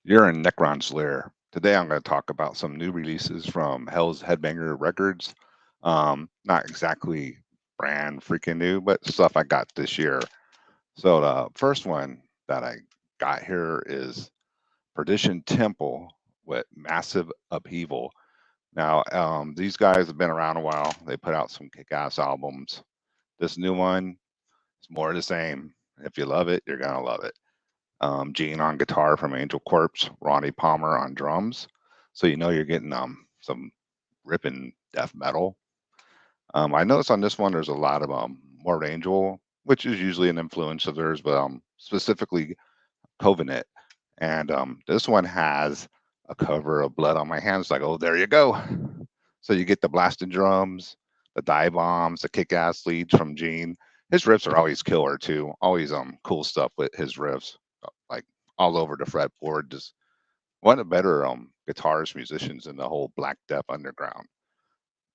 You're in Necron's Lair. Today I'm going to talk about some new releases from Hell's Headbanger Records. Not exactly brand freaking new, but stuff I got this year. So the first one that I got here is Perdition Temple with Massive Upheaval. Now, these guys have been around a while. They put out some kick-ass albums. This new one is more of the same. If you love it, you're going to love it. Gene on guitar from Angel Corpse, Ronnie Palmer on drums. So you know you're getting some ripping death metal. I noticed on this one there's a lot of Morbid Angel, which is usually an influence of theirs, but specifically Covenant. And this one has a cover of Blood on My Hands. Like, oh, there you go. So you get the blasted drums, the die bombs, the kick-ass leads from Gene. His riffs are always killer too. Always cool stuff with his riffs, like all over the fretboard. Just one of the better guitarist musicians in the whole Black Death underground.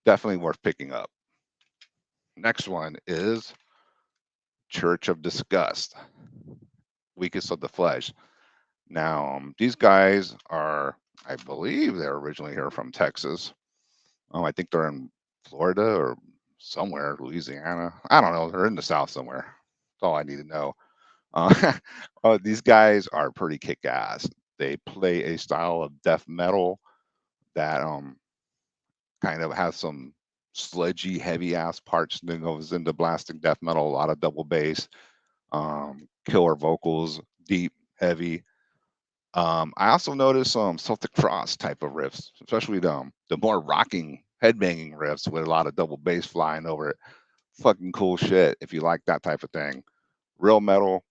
Definitely worth picking up. Next one is Church of Disgust, Weakest of the Flesh. Now, these guys are, I believe they're originally here from Texas. I think they're in Florida or somewhere, Louisiana. I don't know. They're in the South somewhere. That's all I need to know. Uh, these guys are pretty kick-ass. They play a style of death metal that kind of has some sludgy, heavy-ass parts that goes into blasting death metal. A lot of double bass, killer vocals, deep, heavy. I also noticed some Celtic Frost type of riffs, especially the more rocking, headbanging riffs with a lot of double bass flying over it. Fucking cool shit if you like that type of thing. Real metal,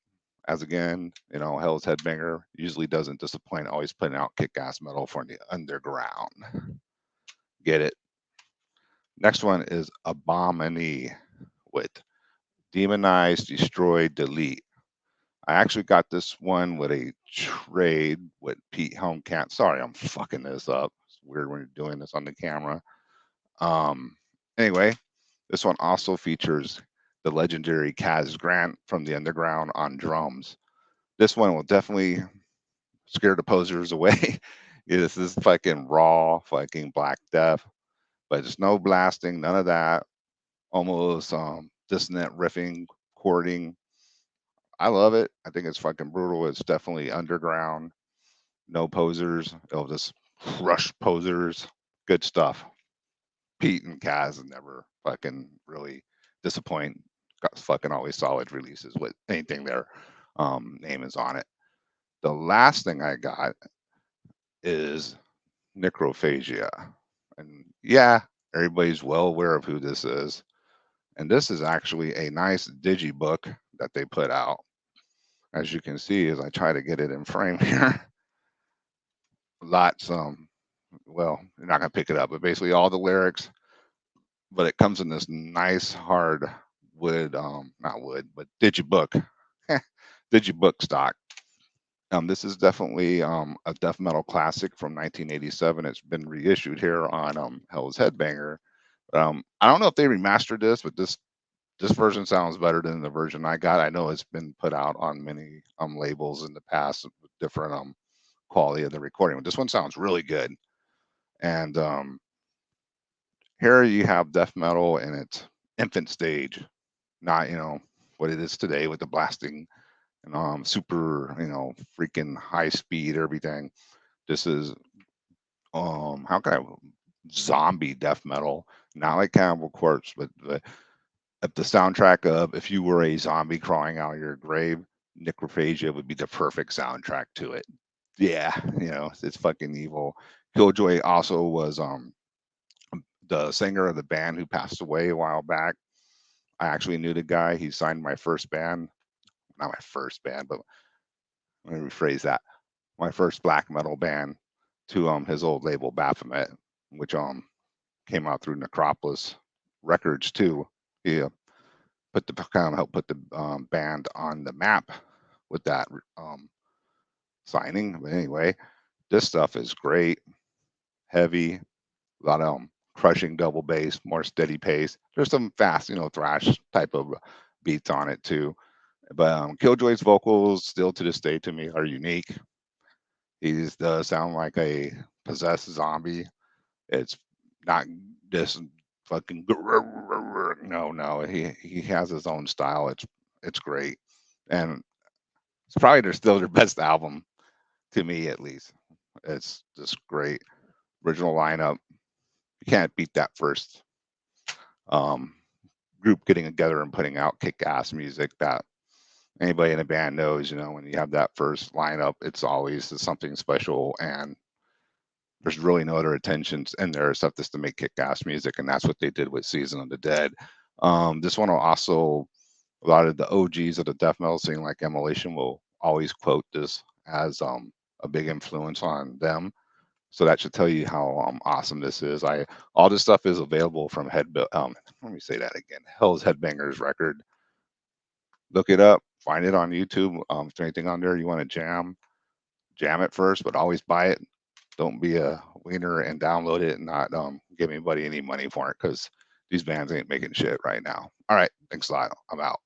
as again, Hell's Headbanger usually doesn't disappoint, always putting out kick ass metal for the underground. Get it? Next one is Abhomine with Demonize, Destroy, Delete. I actually got this one with a trade with Pete Helmkamp. Sorry, I'm fucking this up. It's weird when you're doing this on the camera. Um, anyway, this one also features the legendary Kaz Grant from the Underground on drums. This one will definitely scare the posers away. This is fucking raw, fucking Black Death, but there's no blasting, none of that. Almost dissonant riffing, chording. I love it. I think it's fucking brutal. It's definitely underground. No posers. It'll just crush posers. Good stuff. Pete and Kaz never fucking really disappoint. Got fucking always solid releases with anything their name is on it. The last thing I got is Necrophagia. And yeah, everybody's well aware of who this is. And this is actually a nice digibook that they put out. As you can see, as I try to get it in frame here, lots, well, you're not going to pick it up, but basically all the lyrics, but it comes in this nice hard wood, not wood, but digibook, digibook stock. This is definitely a death metal classic from 1987. It's been reissued here on Hell's Headbanger. I don't know if they remastered this, but this version sounds better than the version I got. I know it's been put out on many labels in the past with different quality of the recording. But this one sounds really good. And here you have death metal in its infant stage, not what it is today with the blasting and super freaking high speed everything. This is how can I zombie death metal, not like Cannibal Corpse, but the soundtrack of if you were a zombie crawling out of your grave, Necrophagia would be the perfect soundtrack to it. Yeah, it's fucking evil. Killjoy also was the singer of the band who passed away a while back. I actually knew the guy. He signed my first band, not my first band, but let me rephrase that. My first black metal band to his old label Baphomet, which came out through Necropolis Records too. He put the kind of helped put the band on the map with that signing. But anyway, this stuff is great, heavy, a lot of crushing double bass, more steady pace. There's some fast, thrash type of beats on it too. But Killjoy's vocals still to this day to me are unique. He just does sound like a possessed zombie. It's not just fucking no. He has his own style. It's great, and it's probably still their best album to me, at least. It's just great. Original lineup. You can't beat that first um, group getting together and putting out kick-ass music that anybody in a band knows. You know, when you have that first lineup, it's always something special, and there's really no other attentions in there except just to make kick-ass music, and that's what they did with Season of the Dead. This one will also, a lot of the OGs of the death metal scene, like Immolation, will always quote this as a big influence on them. So that should tell you how awesome this is. All this stuff is available from let me say that again. Hell's Headbangers record. Look it up. Find it on YouTube. If there's anything on there you want to jam it first, but always buy it. Don't be a wiener and download it and not give anybody any money for it, because these bands ain't making shit right now. All right, thanks a lot. I'm out.